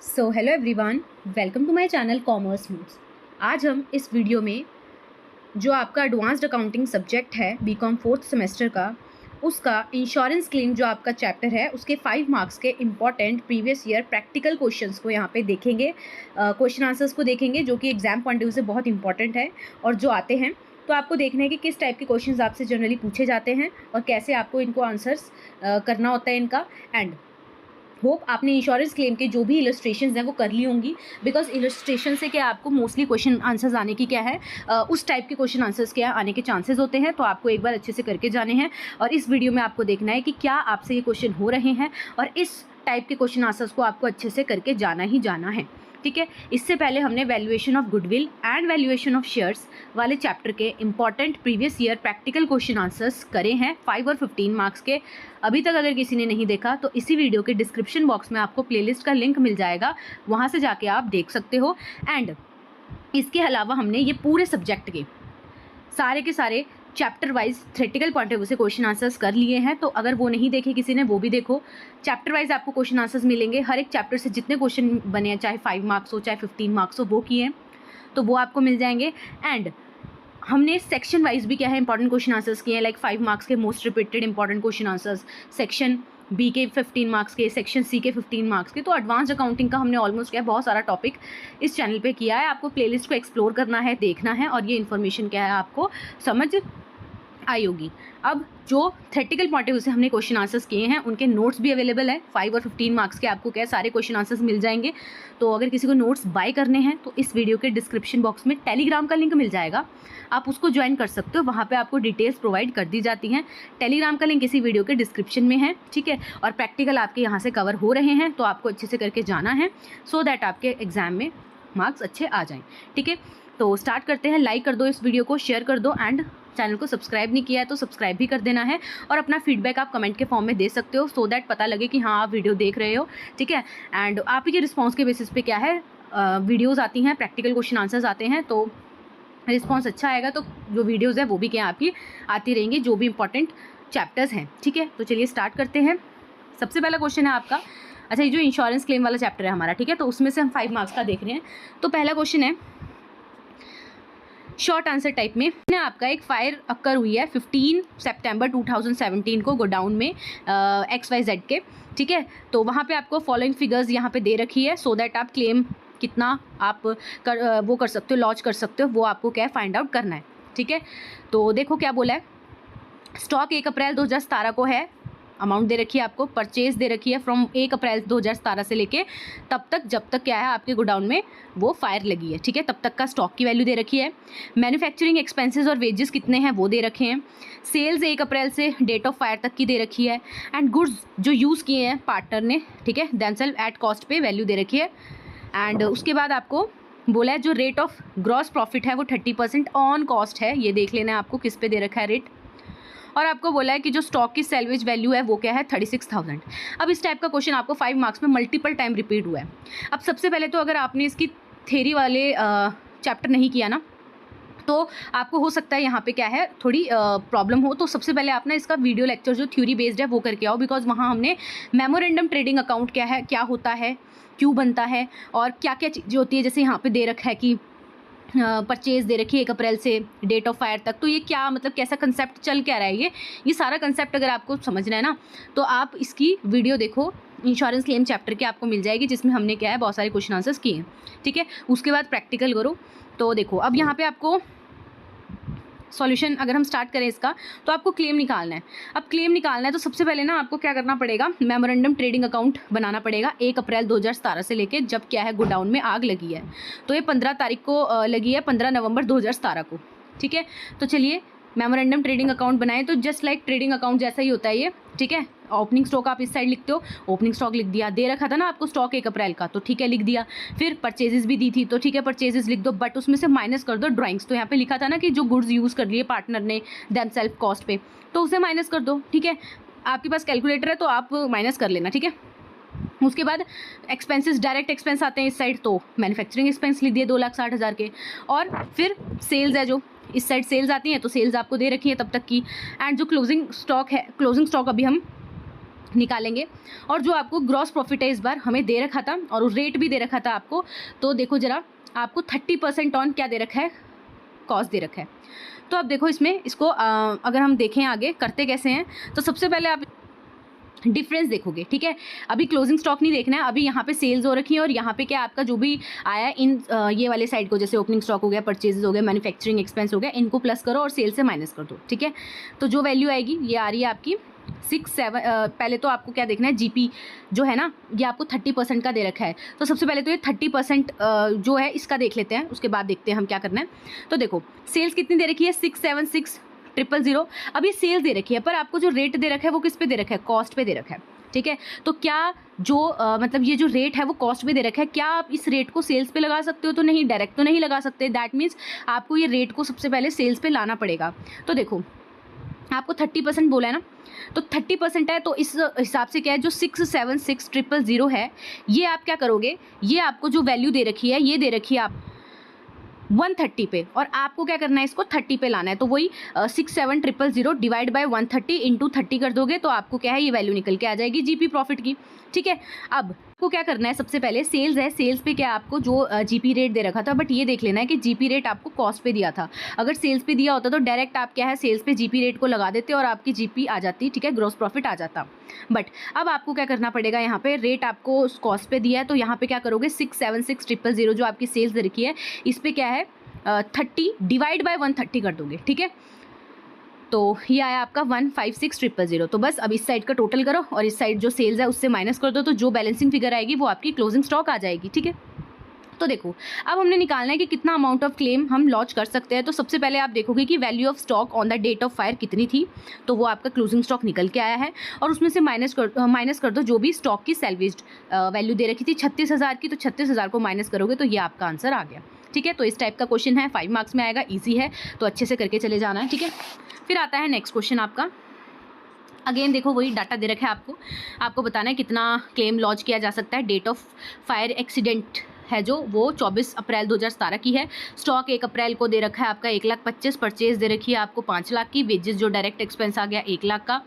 So hello everyone, welcome to my channel commerce moves. आज हम इस वीडियो में जो आपका एडवांस्ड अकाउंटिंग सब्जेक्ट है बीकॉम फोर्थ सेमेस्टर का, उसका इंश्योरेंस क्लेम जो आपका चैप्टर है उसके 5 मार्क्स के important previous year practical questions को यहाँ पे देखेंगे। क्वेश्चन आंसर्स को देखेंगे जो कि एग्जाम पॉइंट ऑफ व्यू से बहुत इंपॉर्टेंट है और जो आते हैं तो आपको देखना है कि किस टाइप के क्वेश्चंस आपसे जनरली पूछे जाते हैं और कैसे आपको इनको आंसर्स करना होता है इनका। एंड होप आपने इंश्योरेंस क्लेम के जो भी इलस्ट्रेशंस हैं वो कर ली होंगी, बिकॉज इलस्ट्रेशन से क्या आपको मोस्टली क्वेश्चन आंसर्स आने की क्या है उस टाइप के क्वेश्चन आंसर्स क्या आने के चांसेस होते हैं। तो आपको एक बार अच्छे से करके जाने हैं और इस वीडियो में आपको देखना है कि क्या आपसे ये क्वेश्चन हो रहे हैं और इस टाइप के क्वेश्चन आंसर्स को आपको अच्छे से करके जाना ही जाना है। ठीक है, इससे पहले हमने valuation of goodwill and valuation of shares वाले चैप्टर के important previous year practical question answers करे हैं 5 और 15 मार्क्स के। अभी तक अगर किसी ने नहीं देखा तो इसी वीडियो के डिस्क्रिप्शन बॉक्स में आपको प्लेलिस्ट का लिंक मिल जाएगा, वहाँ से जाके आप देख सकते हो। एंड इसके अलावा हमने ये पूरे सब्जेक्ट के सारे chapter wise theoretical point of view से क्वेश्चन आंसर्स कर लिए हैं, तो अगर वो नहीं देखे किसी ने वो भी देखो। चैप्टर वाइज आपको क्वेश्चन आंसर्स मिलेंगे, हर एक चैप्टर से जितने क्वेश्चन बने हैं, चाहे 5 मार्क्स हो चाहे 15 मार्क्स हो, वो किए हैं तो वो आपको मिल जाएंगे। एंड हमने सेक्शन वाइज भी क्या है इंपॉर्टेंट क्वेश्चन आंसर्स किए हैं, लाइक 5 मार्क्स के most repeated important question answers, section B के 15 मार्क्स के, सेक्शन सी के 15 मार्क्स के। तो एडवांस्ड अकाउंटिंग का हमने ऑलमोस्ट क्या बहुत सारा टॉपिक इस चैनल पे किया है। आपको प्लेलिस्ट को एक्सप्लोर करना है, देखना है और ये इन्फॉर्मेशन क्या है आपको समझ आई होगी। अब जो थ्योरेटिकल पॉइंट ऑफ व्यू से हमने क्वेश्चन आंसर्स किए हैं उनके नोट्स भी अवेलेबल है। 5 और 15 मार्क्स के आपको क्या सारे क्वेश्चन आंसर्स मिल जाएंगे। तो अगर किसी को नोट्स बाय करने हैं तो इस वीडियो के डिस्क्रिप्शन बॉक्स में टेलीग्राम का लिंक मिल जाएगा, आप उसको ज्वाइन कर सकते हो। वहाँ पे आपको डिटेल्स प्रोवाइड कर दी जाती हैं। टेलीग्राम का लिंक इसी वीडियो के डिस्क्रिप्शन में है, ठीक है। और प्रैक्टिकल आपके यहाँ से कवर हो रहे हैं तो आपको अच्छे से करके जाना है, सो दैट आपके एग्जाम में मार्क्स अच्छे आ जाएँ, ठीक है। तो स्टार्ट करते हैं। लाइक कर दो इस वीडियो को, शेयर कर दो एंड चैनल को सब्सक्राइब नहीं किया है तो सब्सक्राइब भी कर देना है। और अपना फीडबैक आप कमेंट के फॉर्म में दे सकते हो, सो दैट पता लगे कि हाँ आप वीडियो देख रहे हो, ठीक है। एंड आप ही के रिस्पॉन्स के बेसिस पे क्या है वीडियोज़ आती हैं, प्रैक्टिकल क्वेश्चन आंसर्स आते हैं, तो रिस्पॉन्स अच्छा आएगा तो जो वीडियोज़ है वो भी क्या आपकी आती रहेंगी, जो भी इंपॉर्टेंट चैप्टर्स हैं, ठीक है। तो चलिए स्टार्ट करते हैं। सबसे पहला क्वेश्चन है आपका, अच्छा ये जो इंश्योरेंस क्लेम वाला चैप्टर है हमारा, ठीक है, तो उसमें से हम 5 मार्क्स का देख रहे हैं। तो पहला क्वेश्चन है शॉर्ट आंसर टाइप में, आपका एक फायर अक्कर हुई है 15 सितंबर 2017 को गोडाउन में XYZ के, ठीक है। तो वहाँ पे आपको फॉलोइंग फिगर्स यहाँ पे दे रखी है, सो दैट आप क्लेम कितना आप कर सकते हो, लॉन्च कर सकते हो, वो आपको क्या है फाइंड आउट करना है, ठीक है। तो देखो क्या बोला है, स्टॉक 1 अप्रैल 2017 को है, अमाउंट दे रखी है आपको, परचेज दे रखी है फ्रॉम 1 अप्रैल 2017 से लेके तब तक जब तक क्या है आपके गोडाउन में वो फायर लगी है, ठीक है, तब तक का स्टॉक की वैल्यू दे रखी है। मैन्युफैक्चरिंग एक्सपेंसेस और वेजेस कितने हैं वो दे रखे हैं। सेल्स 1 अप्रैल से डेट ऑफ फायर तक की दे रखी है। एंड गुड्स जो यूज़ किए हैं पार्टनर ने, ठीक है, देमसेल्फ एट कॉस्ट पे वैल्यू दे रखी है। एंड उसके बाद आपको बोला है जो रेट ऑफ ग्रॉस प्रॉफिट है वो 30% ऑन कॉस्ट है, ये देख लेना है आपको किस पे दे रखा है रेट। और आपको बोला है कि जो स्टॉक की सेल्वेज वैल्यू है वो क्या है 36,000। अब इस टाइप का क्वेश्चन आपको 5 मार्क्स में मल्टीपल टाइम रिपीट हुआ है। अब सबसे पहले तो अगर आपने इसकी थ्योरी वाले चैप्टर नहीं किया ना तो आपको हो सकता है यहाँ पे क्या है थोड़ी प्रॉब्लम हो। तो सबसे पहले आप ना इसका वीडियो लेक्चर जो थ्योरी बेस्ड है वो करके आओ, बिकॉज वहाँ हमने मेमोरेंडम ट्रेडिंग अकाउंट क्या है, क्या होता है, क्यों बनता है और क्या क्या चीज़ें होती है। जैसे यहाँ पे दे रखा है कि परचेज दे रखी है 1 अप्रैल से डेट ऑफ फायर तक, तो ये क्या मतलब कैसा कंसेप्ट चल क्या रहा है, ये सारा कंसेप्ट अगर आपको समझना है ना तो आप इसकी वीडियो देखो, इंश्योरेंस क्लेम चैप्टर की आपको मिल जाएगी, जिसमें हमने क्या है बहुत सारे क्वेश्चन आंसर्स किए हैं, ठीक है। उसके बाद प्रैक्टिकल करो। तो देखो अब यहाँ पे आपको सॉल्यूशन अगर हम स्टार्ट करें इसका तो आपको क्लेम निकालना है। अब क्लेम निकालना है तो सबसे पहले ना आपको क्या करना पड़ेगा, मेमोरेंडम ट्रेडिंग अकाउंट बनाना पड़ेगा 1 अप्रैल 2017 से लेके जब क्या है गोडाउन में आग लगी है। तो ये 15 तारीख को लगी है, 15 नवंबर 2017 को, ठीक है। तो चलिए मेमोरेंडम ट्रेडिंग अकाउंट बनाए, तो जस्ट लाइक ट्रेडिंग अकाउंट जैसा ही होता है ये, ठीक है। ओपनिंग स्टॉक आप इस साइड लिखते हो, ओपनिंग स्टॉक लिख दिया, दे रखा था ना आपको स्टॉक 1 अप्रैल का, तो ठीक है लिख दिया। फिर परचेजेस भी दी थी तो ठीक है परचेजेस लिख दो, बट उसमें से माइनस कर दो ड्राइंग्स। तो यहाँ पे लिखा था ना कि जो गुड्स यूज़ कर लिए पार्टनर ने देमसेल्फ कॉस्ट पे, तो उसे माइनस कर दो, ठीक है। आपके पास कैलकुलेटर है तो आप माइनस कर लेना, ठीक है। उसके बाद एक्सपेंसेस, डायरेक्ट एक्सपेंस आते हैं इस साइड, तो मैन्युफैक्चरिंग एक्सपेंस लिख दिए 2,60,000 के। और फिर सेल्स है जो इस साइड सेल्स आती हैं, तो सेल्स आपको दे रखी है तब तक की। एंड जो क्लोजिंग स्टॉक है, क्लोजिंग स्टॉक अभी हम निकालेंगे। और जो आपको ग्रॉस प्रॉफिट है इस बार हमें दे रखा था और रेट भी दे रखा था आपको, तो देखो ज़रा आपको 30% ऑन क्या दे रखा है, कॉस्ट दे रखा है। तो अब देखो इसमें इसको अगर हम देखें आगे करते कैसे हैं, तो सबसे पहले आप डिफरेंस देखोगे, ठीक है। अभी क्लोजिंग स्टॉक नहीं देखना है, अभी यहाँ पे सेल्स हो रखी है और यहाँ पे क्या आपका जो भी आया है इन ये वाले साइड को, जैसे ओपनिंग स्टॉक हो गया, परचेजेस हो गया, मैन्युफैक्चरिंग एक्सपेंस हो गया, इनको प्लस करो और सेल से माइनस कर दो, ठीक है। तो जो वैल्यू आएगी ये आ रही है आपकी 6-7। पहले तो आपको क्या देखना है, जीपी जो है ना ये आपको 30% का दे रखा है। तो सबसे पहले तो ये 30% जो है इसका देख लेते हैं, उसके बाद देखते हैं हम क्या करना है। तो देखो सेल्स कितनी दे रखी है, 676,000। अब ये सेल्स दे रखी है, पर आपको जो रेट दे रखा है वो किस पे दे रखा है, कॉस्ट पे दे रखा है, ठीक है। तो क्या जो मतलब ये जो रेट है वो कॉस्ट पे दे रखा है, क्या आप इस रेट को सेल्स पे लगा सकते हो, तो नहीं, डायरेक्ट तो नहीं लगा सकते। दैट मीन्स आपको ये रेट को सबसे पहले सेल्स पे लाना पड़ेगा। तो देखो आपको 30% बोला है ना, तो 30% है, तो इस हिसाब से क्या है, जो 676,000 है ये आप क्या करोगे, ये आपको जो वैल्यू दे रखी है ये दे रखी है आप 130 पे, और आपको क्या करना है, इसको 30 पे लाना है। तो वही 67000 डिवाइड बाय 130 इंटू 30 कर दोगे तो आपको क्या है, ये वैल्यू निकल के आ जाएगी जीपी प्रॉफिट की, ठीक है। अब आपको क्या करना है, सबसे पहले सेल्स है, सेल्स पे क्या आपको जो जीपी रेट दे रखा था, बट ये देख लेना है कि जीपी रेट आपको कॉस्ट पे दिया था। अगर सेल्स पे दिया होता तो डायरेक्ट आप क्या है सेल्स पे जीपी रेट को लगा देते और आपकी जीपी आ जाती, ठीक है, ग्रॉस प्रॉफिट आ जाता। बट अब आपको क्या करना पड़ेगा, यहाँ पे रेट आपको कॉस्ट पे दिया है, तो यहाँ पे क्या करोगे, 676,000 जो आपकी सेल्स दे रखी है इस पर क्या है 30 डिवाइड बाय 130 कर दोगे, ठीक है। तो ये आया आपका 156,000। तो बस अब इस साइड का टोटल करो और इस साइड जो सेल्स है उससे माइनस कर दो, तो जो बैलेंसिंग फिगर आएगी वो आपकी क्लोजिंग स्टॉक आ जाएगी, ठीक है। तो देखो अब हमने निकालना है कि कितना अमाउंट ऑफ क्लेम हम लॉन्च कर सकते हैं। तो सबसे पहले आप देखोगे कि value of stock on the date of fire कितनी थी, तो वो आपका क्लोजिंग स्टॉक निकल के आया है, और उसमें से माइनस कर दो जो भी स्टॉक की सेल्वेज्ड वैल्यू दे रखी थी 36,000 की, तो 36,000 को माइनस करोगे तो ये आपका आंसर आ गया, ठीक है। तो इस टाइप का क्वेश्चन है, 5 मार्क्स में आएगा, ईजी है, तो अच्छे से करके चले जाना है, ठीक है। फिर आता है नेक्स्ट क्वेश्चन आपका। अगेन देखो वही डाटा दे रखा है आपको बताना है कितना क्लेम लॉन्च किया जा सकता है। डेट ऑफ फायर एक्सीडेंट है जो वो 24 अप्रैल 2017 की है। स्टॉक 1 अप्रैल को दे रखा है आपका 1,25,000। परचेज दे रखी है आपको 5 लाख की। वेजेस जो डायरेक्ट एक्सपेंस आ गया 1 लाख का।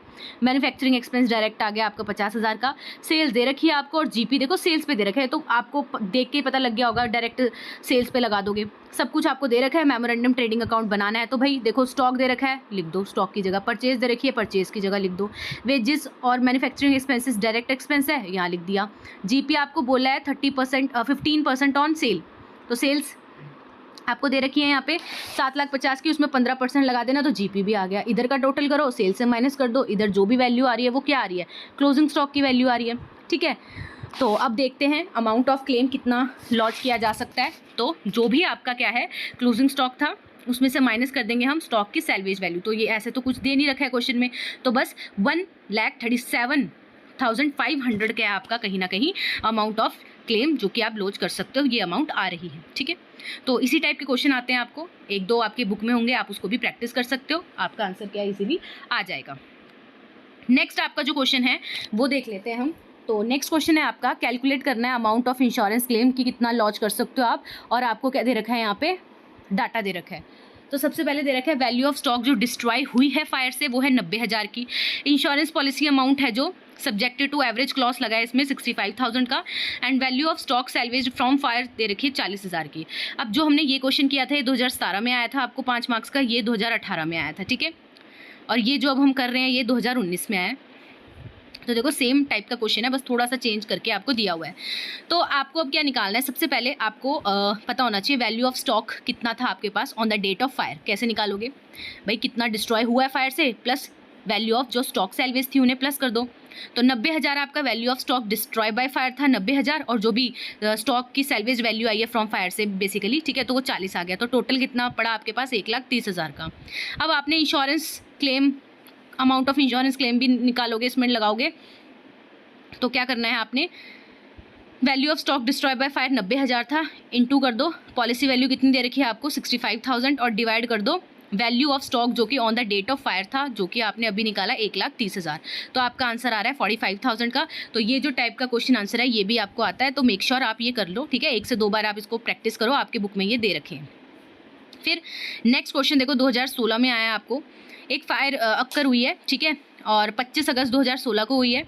मैन्युफैक्चरिंग एक्सपेंस डायरेक्ट आ गया आपका 50,000 का। सेल्स दे रखी है आपको, और जीपी देखो सेल्स पे दे रखा है, तो आपको देख के पता लग गया होगा, डायरेक्ट सेल्स पे लगा दोगे। सब कुछ आपको दे रखा है। मेमोरेंडम ट्रेडिंग अकाउंट बनाना है, तो भाई देखो स्टॉक दे रखा है, लिख दो स्टॉक की जगह। परचेज दे रखी है, परचेज की जगह लिख दो। वेजेस और मैन्युफैक्चरिंग एक्सपेंसेस डायरेक्ट एक्सपेंस है, यहाँ लिख दिया। जीपी आपको बोला है 15% ऑन सेल, तो सेल्स आपको दे रखी है यहाँ पे 7,50,000 की, उसमें 15% लगा देना, तो जीपी भी आ गया। इधर का टोटल करो, सेल से माइनस कर दो, इधर जो भी वैल्यू आ रही है वो क्या आ रही है, क्लोजिंग स्टॉक की वैल्यू आ रही है, ठीक है। तो अब देखते हैं अमाउंट ऑफ क्लेम कितना लॉन्च किया जा सकता है। तो जो भी आपका क्या है क्लोजिंग स्टॉक था उसमें से माइनस कर देंगे हम स्टॉक की सेल्वेज वैल्यू। तो ये ऐसे तो कुछ दे नहीं रखा है क्वेश्चन में, तो बस 1,37,500 का आपका कहीं ना कहीं अमाउंट ऑफ क्लेम जो कि आप लॉन्च कर सकते हो, ये अमाउंट आ रही है, ठीक है। तो इसी टाइप के क्वेश्चन आते हैं आपको, 1-2 आपकी बुक में होंगे, आप उसको भी प्रैक्टिस कर सकते हो, आपका आंसर क्या है इजीली आ जाएगा। नेक्स्ट आपका जो क्वेश्चन है वो देख लेते हैं हम। तो नेक्स्ट क्वेश्चन है आपका, कैलकुलेट करना है अमाउंट ऑफ इंश्योरेंस क्लेम की कितना लॉन्च कर सकते हो आप, और आपको क्या दे रखा है यहाँ पे डाटा दे रखा है। तो सबसे पहले दे रखा है वैल्यू ऑफ स्टॉक जो डिस्ट्रॉय हुई है फायर से, वो है 90,000 की। इंश्योरेंस पॉलिसी अमाउंट है जो सब्जेक्टेड टू एवरेज क्लॉज लगा है इसमें 65,000 का। And value of stock salvage from fire दे रखी है 40,000 की। अब जो हमने ये क्वेश्चन किया था ये 2017 में आया था आपको 5 मार्क्स का, ये 2018 में आया था, ठीक है। और ये जो अब हम कर रहे हैं ये 2019 में आया है। तो देखो सेम टाइप का क्वेश्चन है, बस थोड़ा सा चेंज करके आपको दिया हुआ है। तो आपको अब क्या निकालना है, सबसे पहले आपको पता होना चाहिए वैल्यू ऑफ स्टॉक कितना था आपके पास on the date of fire. कैसे निकालोगे भाई, कितना डिस्ट्रॉय हुआ है फायर से प्लस वैल्यू ऑफ जो स्टॉक सेल्वेज थी उन्हें प्लस कर दो। तो 90,000 आपका value of stock destroy by fire था 90,000, और जो भी स्टॉक की सेल्वेज वैल्यू आई है फ्रॉम फायर से बेसिकली, ठीक है, तो वो 40 आ गया। तो टोटल कितना पड़ा आपके पास 1,30,000 का। अब आपने insurance claim amount of insurance claim भी निकालोगे, इसमें लगाओगे। तो क्या करना है आपने, value of stock destroy by fire 90,000 था, इनटू कर दो पॉलिसी वैल्यू कितनी दे रखी है आपको 65,000, और डिवाइड कर दो वैल्यू ऑफ स्टॉक जो कि on the date of fire था, जो कि आपने अभी निकाला 1,30,000। तो आपका आंसर आ रहा है 45,000 का। तो ये जो टाइप का क्वेश्चन आंसर है ये भी आपको आता है, तो मेक श्योर आप ये कर लो, ठीक है। 1 से 2 बार आप इसको प्रैक्टिस करो, आपके बुक में ये दे रखे हैं। फिर नेक्स्ट क्वेश्चन देखो 2016 में आया आपको, एक फायर अक्कर हुई है, ठीक है, और 25 अगस्त 2016 को हुई है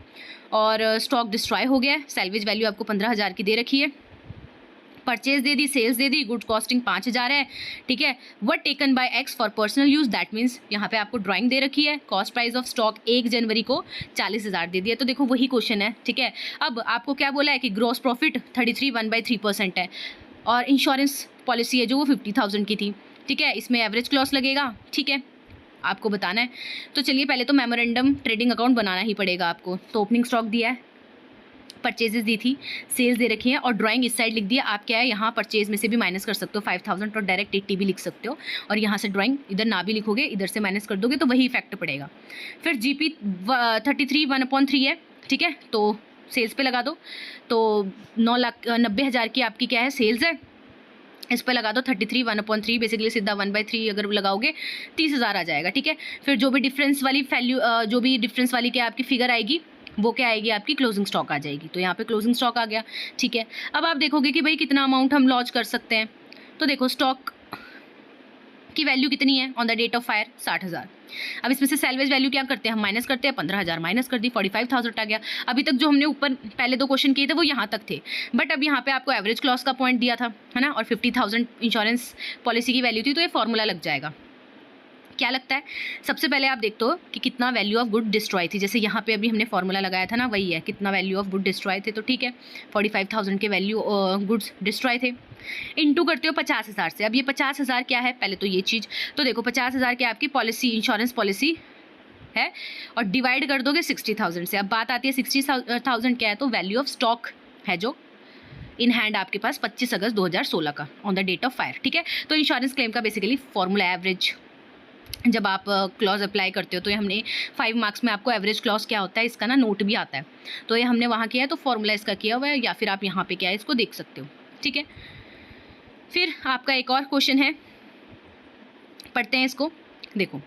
और स्टॉक डिस्ट्रॉय हो गया है। सैल्वेज वैल्यू आपको 15,000 की दे रखी है। परचेज दे दी, सेल्स दे दी, गुड कॉस्टिंग 5,000 है, ठीक है। What taken by x for personal use, that means यहाँ पे आपको ड्राइंग दे रखी है। कॉस्ट प्राइस ऑफ स्टॉक 1 जनवरी को 40,000 दे दिया। तो देखो वही क्वेश्चन है, ठीक है। अब आपको क्या बोला है कि ग्रॉस प्रॉफिट 33 1/3% है और इंश्योरेंस पॉलिसी है जो वो 50,000 की थी, ठीक है। इसमें एवरेज क्लॉस लगेगा, ठीक है, आपको बताना है। तो चलिए पहले तो मेमोरेंडम ट्रेडिंग अकाउंट बनाना ही पड़ेगा आपको। तो ओपनिंग स्टॉक दिया है, परचेजेस दी थी, सेल्स दे रखी है और ड्राइंग इस साइड लिख दिया। आप क्या है यहाँ परचेज में से भी माइनस कर सकते हो 5,000 और डायरेक्ट 80 भी लिख सकते हो और यहाँ से ड्राइंग इधर ना भी लिखोगे, इधर से माइनस कर दोगे तो वही इफेक्ट पड़ेगा। फिर GP 33 1/3 है, ठीक है। तो सेल्स पे लगा दो, तो 9,90,000 की आपकी क्या है सेल्स है, इस पर लगा दो 33 1/3, बेसिकली सीधा 1/3 अगर लगाओगे 30,000 आ जाएगा, ठीक है। फिर जो भी डिफरेंस वाली वैल्यू जो भी डिफरेंस वाली क्या आपकी फिगर आएगी वो क्या आएगी आपकी क्लोजिंग स्टॉक आ जाएगी। तो यहाँ पे क्लोजिंग स्टॉक आ गया, ठीक है। अब आप देखोगे कि भाई कितना अमाउंट हम लॉन्च कर सकते हैं। तो देखो स्टॉक की वैल्यू कितनी है on the date of fire 60,000। अब इसमें से सैल्वेज वैल्यू क्या करते हैं हम माइनस करते हैं, 15,000 माइनस कर दी, 45,000 आ गया। अभी तक जो हमने ऊपर पहले 2 क्वेश्चन किए थे वो यहाँ तक थे, बट अब यहाँ पे आपको एवरेज क्लॉस का पॉइंट दिया था, है ना, और 50,000 इंश्योरेंस पॉलिसी की वैल्यू थी। तो ये फॉर्मूला लग जाएगा। क्या लगता है, सबसे पहले आप देखते हो कि कितना वैल्यू ऑफ गुड डिस्ट्रॉय थी। जैसे यहाँ पे अभी हमने फॉर्मूला लगाया था ना, वही है कितना वैल्यू ऑफ गुड डिस्ट्रॉय थे। तो ठीक है 45,000 के वैल्यू गुड्स डिस्ट्रॉय थे, इनटू करते हो 50,000 से। अब ये 50,000 क्या है, पहले तो ये चीज़ तो देखो 50,000 की आपकी पॉलिसी इंश्योरेंस पॉलिसी है और डिवाइड कर दोगे 60,000 से। अब बात आती है 60,000 क्या है, तो वैल्यू ऑफ स्टॉक है जो इन हैंड आपके पास 25 अगस्त 2016 का on the date of fire, ठीक है। तो इंश्योरेंस क्लेम का बेसिकली फॉर्मूला एवरेज जब आप क्लॉज अप्लाई करते हो तो ये हमने 5 मार्क्स में आपको एवरेज क्लॉज क्या होता है इसका ना नोट भी आता है, तो ये हमने वहाँ किया है। तो फॉर्मूला इसका किया हुआ है या फिर आप यहाँ पे क्या है इसको देख सकते हो, ठीक है। फिर आपका एक और क्वेश्चन है, पढ़ते हैं इसको। देखो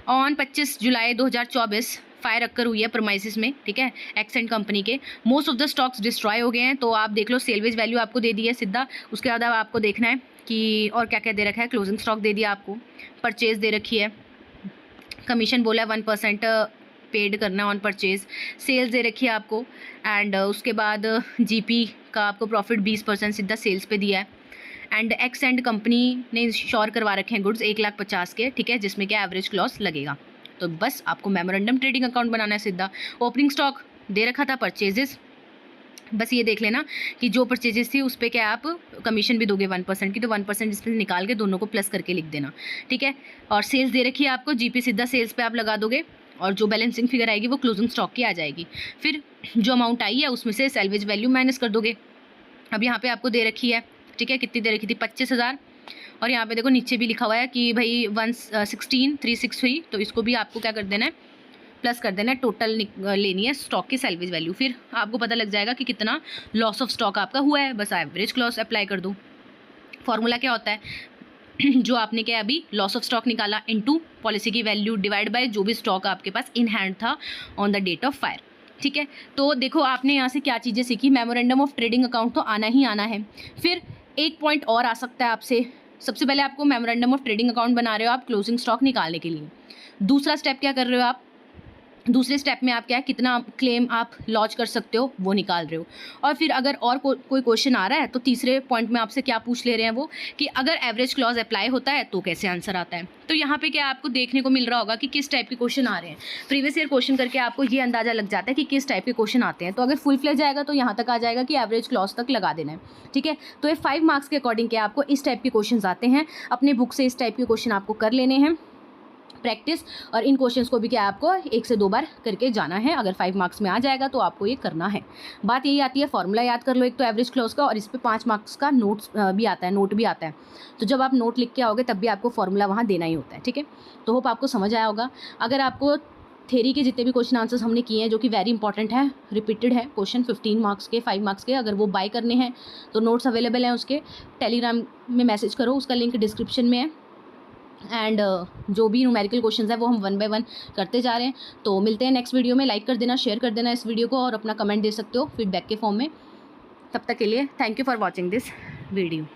ऑन 25 जुलाई 2024 फायर अक्कर हुई है प्रमाइसिस में, ठीक है, एक्सेंट कंपनी के। Most of the stocks destroy हो गए हैं। तो आप देख लो सेल्वेज वैल्यू आपको दे दी है सीधा। उसके बाद आपको देखना है कि और क्या क्या दे रखा है, क्लोजिंग स्टॉक दे दिया आपको, परचेज दे रखी है, कमीशन बोला है 1% पेड करना ऑन परचेज, सेल्स दे रखी है आपको एंड उसके बाद GP का आपको प्रॉफिट 20% सीधा सेल्स पे दिया है एंड एक्सेंट कंपनी ने इंश्योर करवा रखे हैं गुड्स 1,50,000 के, ठीक है, जिसमें क्या एवरेज क्लॉस लगेगा। तो बस आपको मेमोरेंडम ट्रेडिंग अकाउंट बनाना है सीधा। ओपनिंग स्टॉक दे रखा था परचेजेस, बस ये देख लेना कि जो परचेजेस थी उस पर क्या आप कमीशन भी दोगे 1% की, तो 1% इसमें निकाल के दोनों को प्लस करके लिख देना, ठीक है। और सेल्स दे रखी है आपको, GP सीधा सेल्स पे आप लगा दोगे और जो बैलेंसिंग फिगर आएगी वो क्लोजिंग स्टॉक की आ जाएगी। फिर जो अमाउंट आई है उसमें से सैल्वेज वैल्यू माइनस कर दोगे। अब यहाँ पे आपको दे रखी है, ठीक है, कितनी दे रखी थी 25,000 और यहाँ पे देखो नीचे भी लिखा हुआ है कि भाई 116,363 हुई, तो इसको भी आपको क्या कर देना है प्लस कर देना है, टोटल लेनी है स्टॉक की सैल्वेज वैल्यू। फिर आपको पता लग जाएगा कि कितना लॉस ऑफ स्टॉक आपका हुआ है। बस एवरेज क्लॉस अप्लाई कर दो। फॉर्मूला क्या होता है जो आपने क्या अभी लॉस ऑफ स्टॉक निकाला इनटू पॉलिसी की वैल्यू डिवाइड बाय जो भी स्टॉक आपके पास इन हैंड था on the date of fire, ठीक है। तो देखो आपने यहाँ से क्या चीज़ें सीखी, मेमोरेंडम ऑफ ट्रेडिंग अकाउंट तो आना ही आना है। फिर एक पॉइंट और आ सकता है आपसे, सबसे पहले आपको मेमोरेंडम ऑफ ट्रेडिंग अकाउंट बना रहे हो आप क्लोजिंग स्टॉक निकालने के लिए। दूसरा स्टेप क्या कर रहे हो आप, दूसरे स्टेप में आप क्या है कितना क्लेम आप लॉन्च कर सकते हो वो निकाल रहे हो। और फिर अगर और कोई क्वेश्चन आ रहा है तो तीसरे पॉइंट में आपसे क्या पूछ ले रहे हैं वो कि अगर एवरेज क्लॉज अप्लाई होता है तो कैसे आंसर आता है। तो यहाँ पे क्या आपको देखने को मिल रहा होगा कि किस टाइप के क्वेश्चन आ रहे हैं। प्रीवियस ईयर क्वेश्चन करके आपको ये अंदाजा लग जाता है कि किस टाइप के क्वेश्चन आते हैं। तो अगर फुल फ्लेज जाएगा तो यहाँ तक आ जाएगा कि एवरेज क्लॉज तक लगा देना है, ठीक है। तो ये 5 मार्क्स के अकॉर्डिंग क्या आपको इस टाइप के क्वेश्चन आते हैं, अपने बुक से इस टाइप के क्वेश्चन आपको कर लेने हैं प्रैक्टिस, और इन क्वेश्चंस को भी क्या आपको 1 से 2 बार करके जाना है। अगर 5 मार्क्स में आ जाएगा तो आपको ये करना है। बात यही आती है, फॉर्मूला याद कर लो एक तो एवरेज क्लॉज का, और इस पे 5 मार्क्स का नोट्स भी आता है, नोट भी आता है। तो जब आप नोट लिख के आओगे तब भी आपको फॉर्मूला वहाँ देना ही होता है, ठीक है। तो होप आपको समझ आया होगा। अगर आपको थ्योरी के जितने भी क्वेश्चन आंसर्स हमने किए हैं जो कि वेरी इंपॉर्टेंट है, रिपीटेड है क्वेश्चन 15 मार्क्स के 5 मार्क्स के, अगर वो बाय करने हैं तो नोट्स अवेलेबल हैं उसके, टेलीग्राम में मैसेज करो, उसका लिंक डिस्क्रिप्शन में है। एंड जो भी न्यूमेरिकल क्वेश्चंस है वो हम 1 बाय 1 करते जा रहे हैं। तो मिलते हैं नेक्स्ट वीडियो में। लाइक कर देना, शेयर कर देना इस वीडियो को और अपना कमेंट दे सकते हो फीडबैक के फॉर्म में। तब तक के लिए thank you for watching this video.